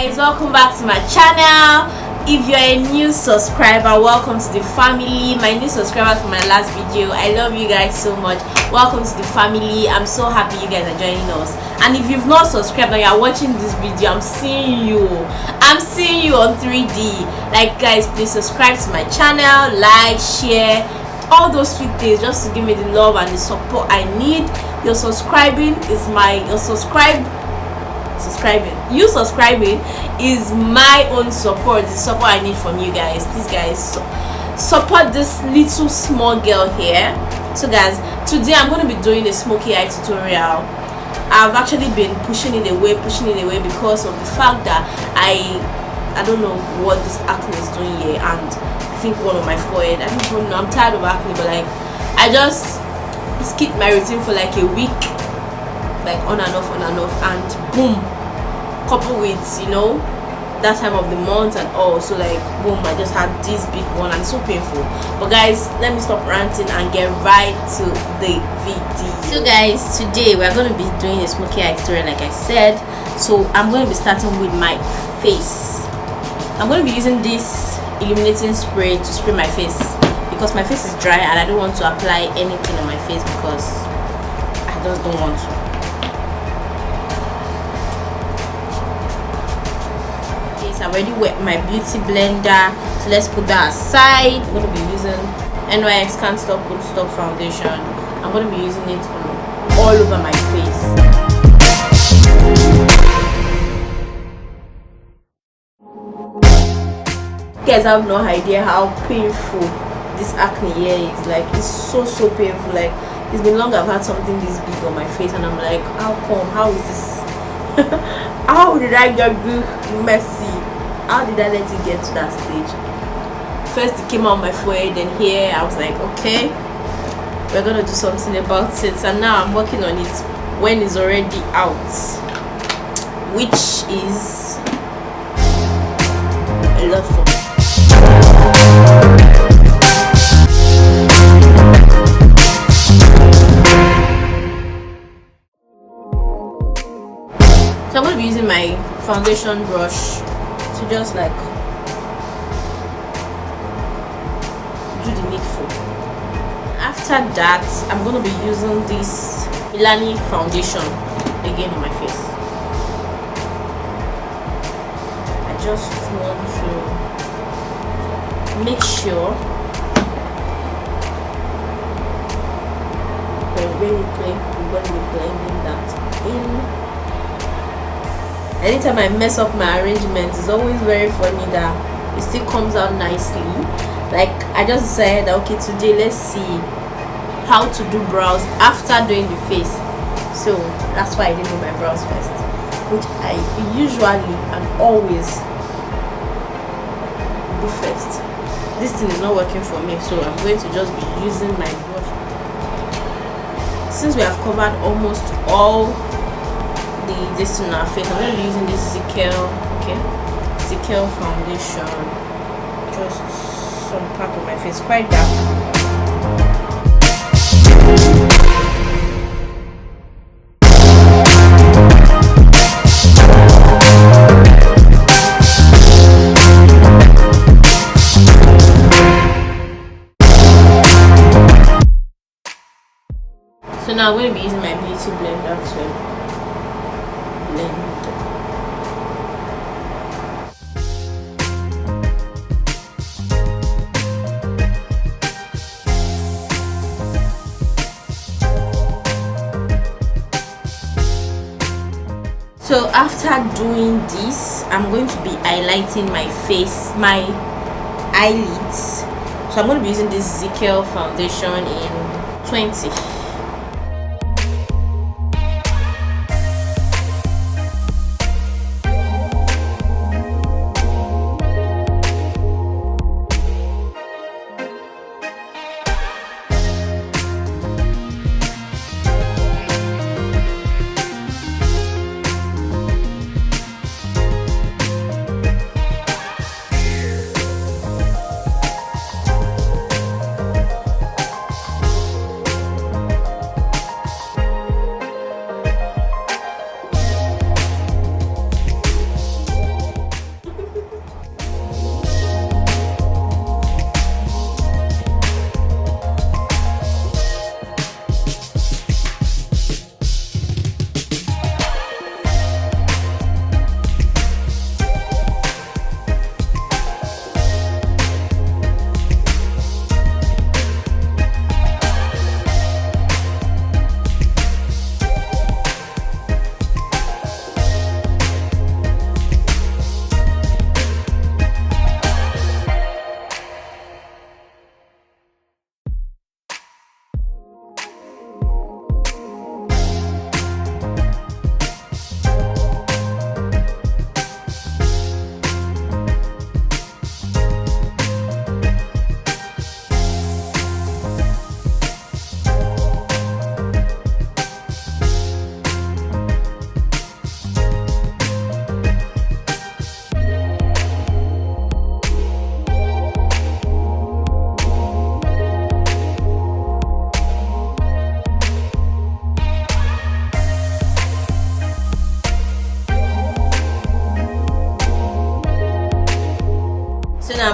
guys, welcome back to my channel. If you're a new subscriber, welcome to the family. My new subscribers from my last video, I love you guys so much. Welcome to the family. I'm so happy you guys are joining us. And if you've not subscribed and you're watching this video, I'm seeing you on 3D. Like, guys, please subscribe to my channel, like, share, all those sweet things, just to give me the love and the support I need. Your subscribing is you subscribing is my own support, the support I need from you guys. Please, guys, support this little small girl here. So guys, today I'm going to be doing a smoky eye tutorial. I've actually been pushing it away because of the fact that I don't know what this acne is doing here, and I think one of my forehead, I don't even know, I'm tired of acne, but like I just skipped my routine for like a week, like on and off, and boom, couple with that time of the month and all, so like boom, I just had this big one and it's so painful. But guys, let me stop ranting and get right to the video. So guys, today we're going to be doing a smoky eye tutorial, like I said. So I'm going to be starting with my face. I'm going to be using this illuminating spray to spray my face because my face is dry and I don't want to apply anything on my face because I just don't want to. I already wet my beauty blender, so let's put that aside. I'm going to be using NYX Can't Stop Won't Stop foundation. I'm going to be using it all over my face. You guys have no idea how painful this acne here is. Like, it's so painful. Like, it's been long I've had something this big on my face and I'm like, how come? How is this? How did I get this messy? How did I let it get to that stage? First it came out my forehead, and here I was like, okay, we're gonna do something about it. And now I'm working on it when it's already out, which is a lot for me. So I'm going to be using my foundation brush to just like do the needful. After that, I'm going to be using this Milani foundation again on my face. I just want to make sure we're going to be blending that in. Anytime I mess up my arrangement, it's always very funny that it still comes out nicely. Like, I just decided that okay, today let's see how to do brows after doing the face. So that's why I did do my brows first, which I usually and always do first. This thing is not working for me, so I'm going to just be using my brush. Since we have covered almost all this in our face, I'm going to be using this Zickel foundation, just some part of my face, quite dark. So now I'm going to be using my beauty blender to blend. So after doing this, I'm going to be highlighting my face, my eyelids. So I'm going to be using this Zickel foundation in 20.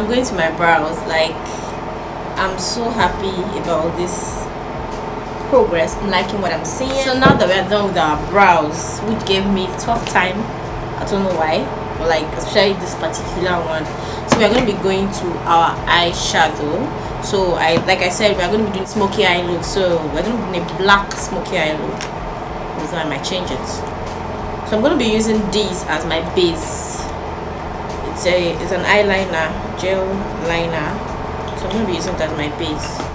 going to my brows. Like, I'm so happy about this progress. I'm liking what I'm seeing. So now that we're done with our brows, which gave me tough time, I don't know why, but like especially this particular one. So we're going to be going to our eyeshadow. So like I said, we're going to be doing smoky eye look. So we're going to be doing a black smoky eye look. So I might change it. So I'm going to be using this as my base. It's an eyeliner, gel liner. So I'm going to be using it as my base.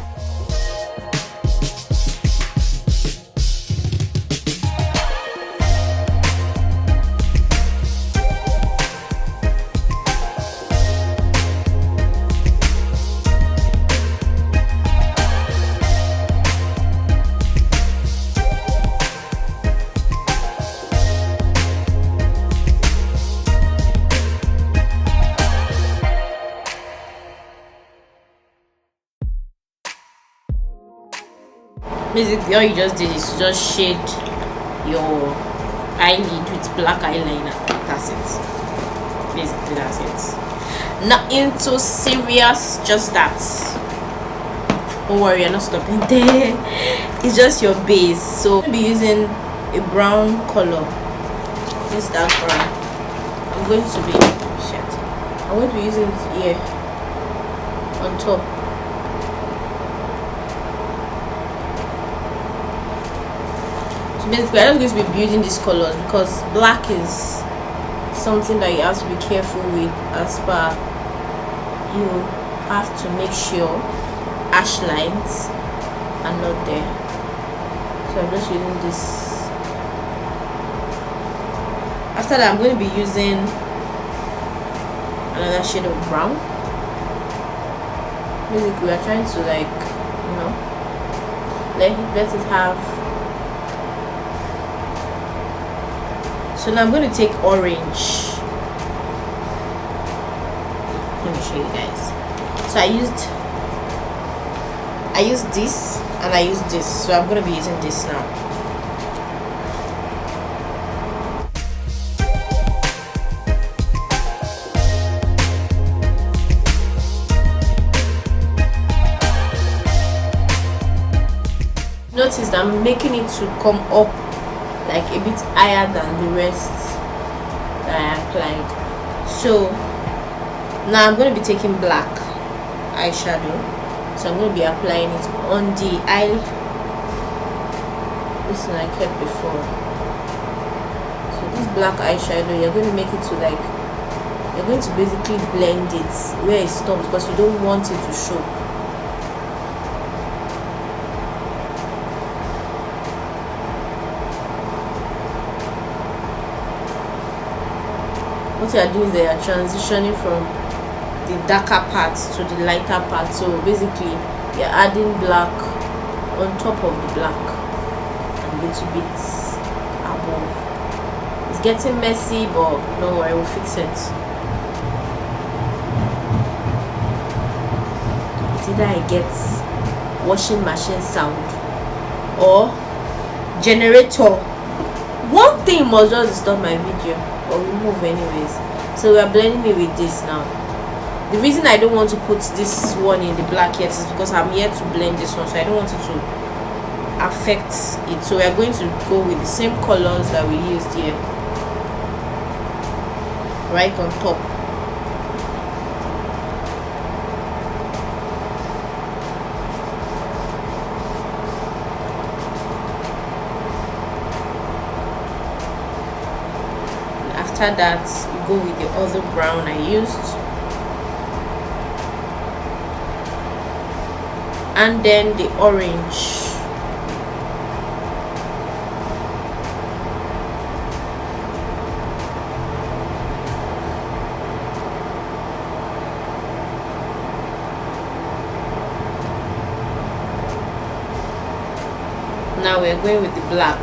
Basically all you just did is just shade your eyelid with black eyeliner. That's it. Basically that's it. Nothing too serious, just that. Don't worry, you're not stopping there. It's just your base. So I'll be using a brown color. This dark brown. I'm going to be using it here on top. Basically, I'm just going to be building these colors because black is something that you have to be careful with, as per you have to make sure ash lines are not there. So I'm just using this. After that, I'm going to be using another shade of brown. Basically, we are trying to, like, you know, let it have. So now I'm going to take orange. Let me show you guys. So I used this and I used this. So I'm going to be using this now. Notice that I'm making it to come up like a bit higher than the rest that I applied. So now I'm going to be taking black eyeshadow. So I'm going to be applying it on the eye. This one I kept before. So this black eyeshadow, you're going to make it to like, you're going to basically blend it where it stops because you don't want it to show. What you are doing is that you are transitioning from the darker parts to the lighter parts. So basically you're adding black on top of the black and a little bit above. It's getting messy, but no worry, we'll fix it. It's either I get washing machine sound or generator. One thing must just stop my video, but we'll move anyways. So we are blending it with this now. The reason I don't want to put this one in the black yet is because I'm here to blend this one, so I don't want it to affect it. So we are going to go with the same colors that we used here, right on top. After that, you go with the other brown I used, and then the orange. Now we're going with the black.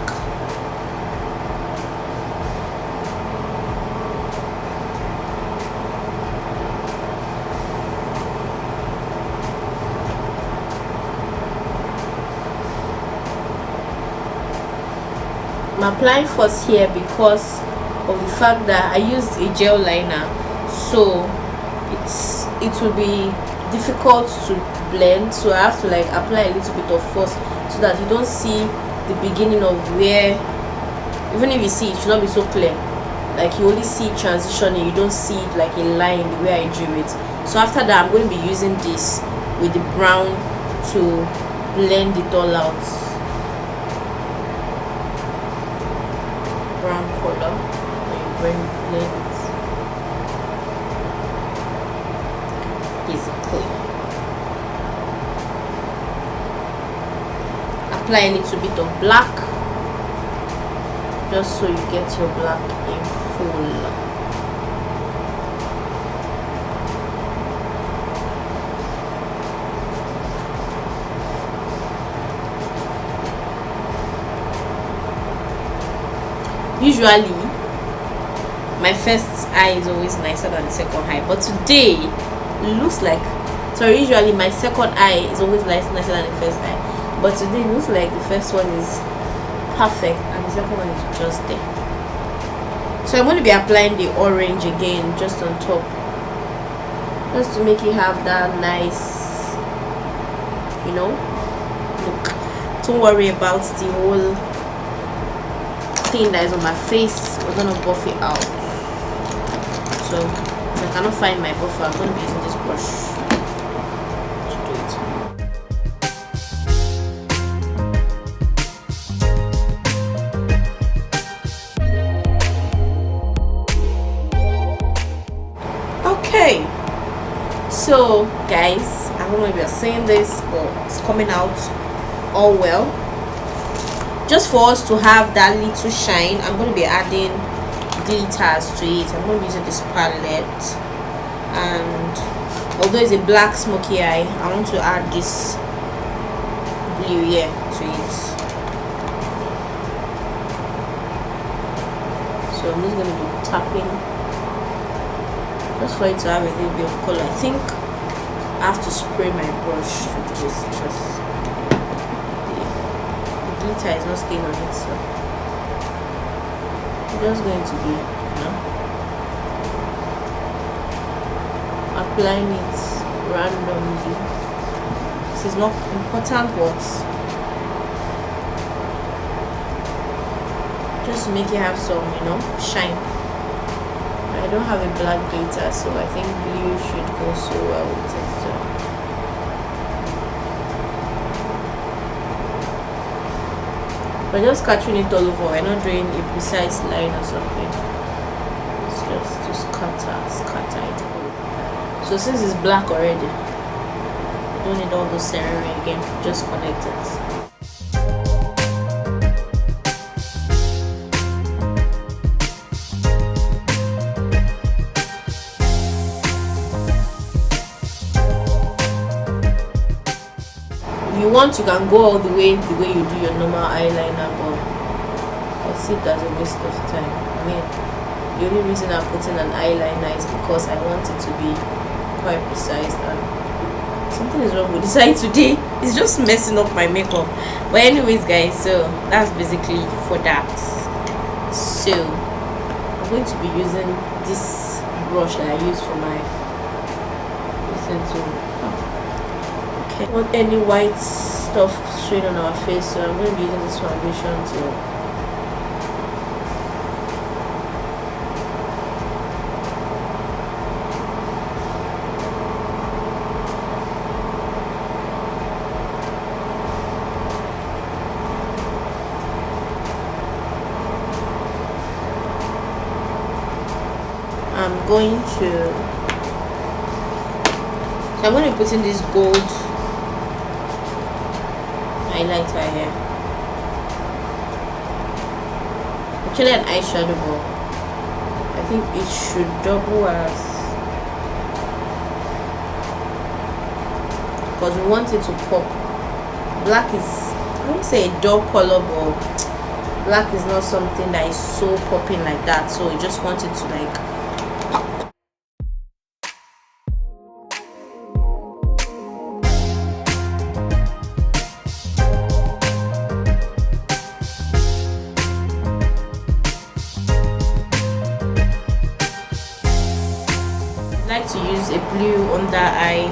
I'm applying first here because of the fact that I used a gel liner, so it it will be difficult to blend, so I have to like apply a little bit of force so that you don't see the beginning of where, even if you see it should not be so clear, like you only see it transitioning, you don't see it like a line the way I drew it. So after that I'm going to be using this with the brown to blend it all out. Brown color, blend it basically. Apply a little bit of black just so you get your black in full. Usually my first eye is always nicer than the second eye, but today it looks like, sorry, usually my second eye is always nicer than the first eye, but today it looks like the first one is perfect and the second one is just there. So I'm going to be applying the orange again just on top, just to make it have that nice, you know, look. Don't worry about the whole thing that is on my face. We're gonna buff it out. So if I cannot find my buffer, I'm gonna be using this brush to do it. Okay, so guys, I don't know if you're seeing this, but it's coming out all well. Just for us to have that little shine, I'm going to be adding glitters to it. I'm going to be using this palette, and although it's a black smoky eye, I want to add this blue here to it. So I'm just going to be tapping just for it to have a little bit of color. I think I have to spray my brush with this just. Glitter is not staying on it, so I'm just going to be, you know, applying it randomly. This is not important, but just to make it have some, you know, shine. I don't have a black glitter, so I think blue should go so well with it. So we're just catching it all over. We're not doing a precise line or something. It's just to scatter it all. So since it's black already, you don't need all those ceremony again. Just connect it. If you want, you can go all the way you do your normal eyeliner, but I see it as a waste of time. I mean, the only reason I'm putting an eyeliner is because I want it to be quite precise, and something is wrong with this eye today. It's just messing up my makeup. But anyways guys, so that's basically for that. So I'm going to be using this brush that I use for my I don't want any white stuff showing on our face, so I'm going to be using this foundation to I'm going to be putting this gold highlighter here. Actually an eyeshadow, but I think it should double as, because we want it to pop. Black is, I won't say a dull color, but black is not something that is so popping like that, so we just want it to like pop. to use a blue under eye.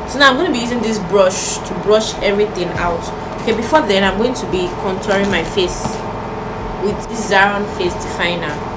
So now I'm going to be using this brush to brush everything out. Okay, before then I'm going to be contouring my face with this Zaron face definer.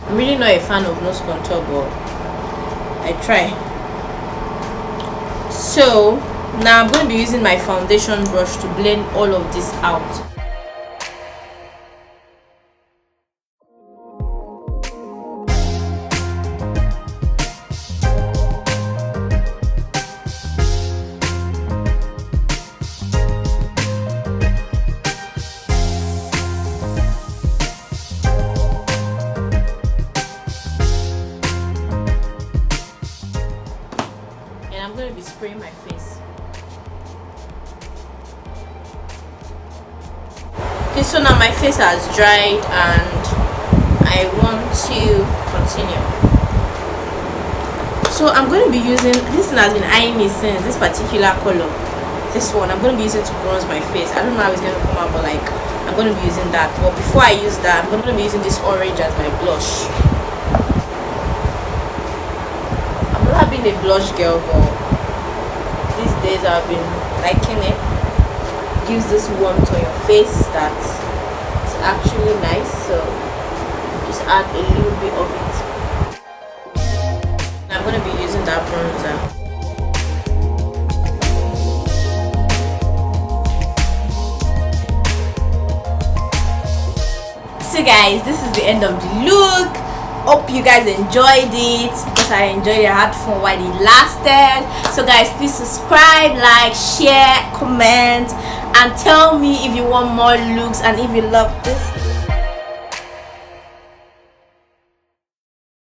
I'm really not a fan of nose contour, but I try. So now I'm going to be using my foundation brush to blend all of this out. I'm going to be spraying my face. Okay, so now my face has dried and I want to continue. So I'm going to be using, this one has been eyeing me since, this particular color. This one I'm going to be using to bronze my face. I don't know how it's going to come out, but like I'm going to be using that. But before I use that, I'm going to be using this orange as my blush. I'm not being a blush girl, but these days I've been liking it. Gives this warmth on your face that it's actually nice, so just add a little bit of it. I'm going to be using that bronzer. So guys, this is the end of the look. Hope you guys enjoyed it, because I enjoyed it. I had fun while it lasted. So guys, please subscribe, like, share, comment, and tell me if you want more looks and if you love this